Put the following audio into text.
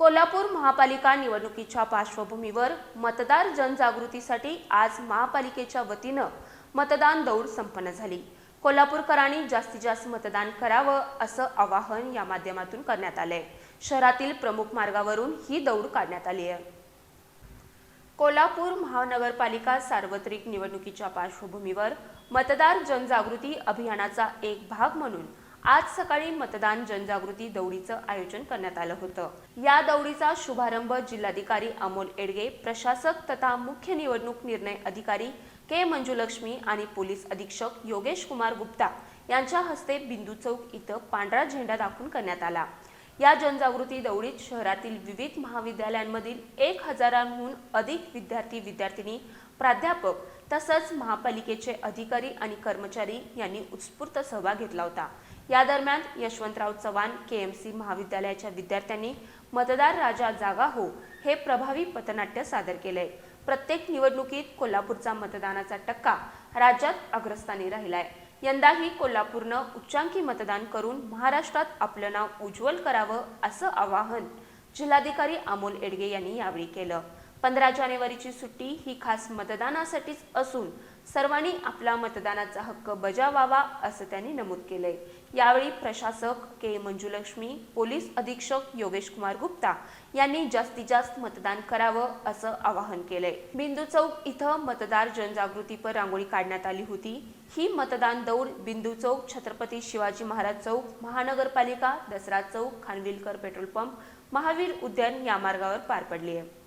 कोल्हापूर महापालिका निवडणुकीच्या पार्श्वभूमीवर मतदार जनजागृतीसाठी आज महापालिकेच्या वतीनं मतदान दौड संपन्न झाली। कोल्हापूरकरांनी जास्तीत जास्त मतदान करावं असं आवाहन या माध्यमातून करण्यात आलंय। शहरातील प्रमुख मार्गावरून ही दौड काढण्यात आली आहे। कोल्हापूर महानगरपालिका सार्वत्रिक निवडणुकीच्या पार्श्वभूमीवर मतदार जनजागृती अभियानाचा एक भाग म्हणून आज सकाळी मतदान जनजागृती दौडीचं आयोजन करण्यात आलं होतं। या दौडीचा शुभारंभ जिल्हाधिकारी अमोल एडगे, प्रशासक तथा मुख्य निवडणूक निर्णय अधिकारी के मंजुलक्ष्मी आणि पोलीस अधीक्षक योगेश कुमार गुप्ता यांच्या हस्ते बिंदू चौक इथं पांढरा झेंडा दाखवून करण्यात आला। या जनजागृती दौडीत शहरातील विविध महाविद्यालयांमधील 1000हून अधिक विद्यार्थी-विद्यार्थिनी, प्राध्यापक तसंच महापालिकेचे अधिकारी आणि कर्मचारी यांनी उत्स्फूर्त सहभाग घेतला होता। या दरम्यान यशवंतराव चव्हाण केएमसी महाविद्यालयाच्या विद्यार्थ्यांनी मतदार राजा जागा हो हे प्रभावी पथनाट्य सादर केले। प्रत्येक निवडणुकीत कोल्हापूरचा मतदानाचा टक्का राज्यात अग्रस्थानी राहिलाय। यंदाही कोल्हापूरनं उच्चांकी मतदान करून महाराष्ट्रात आपलं नाव उज्ज्वल करावं असं आवाहन जिल्हाधिकारी अमोल एडगे यांनी यावेळी केलं। 15 जानेवारीची सुट्टी ही खास मतदानासाठीच असून सर्वांनी आपला मतदानाचा हक्क बजावावा असं त्यांनी नमूद केलंय। यावेळी प्रशासक के मंजुलक्ष्मी, पोलीस अधीक्षक योगेश कुमार गुप्ता यांनी जास्तीत जास्त मतदान करावं असं आवाहन केलंय। बिंदू चौक इथं मतदार जनजागृतीपर रांगोळी काढण्यात आली होती। ही मतदान दौड बिंदू चौक, छत्रपती शिवाजी महाराज चौक, महानगरपालिका, दसरा चौक, खानविलकर पेट्रोल पंप, महावीर उद्यान या मार्गावर पार पडली आहे।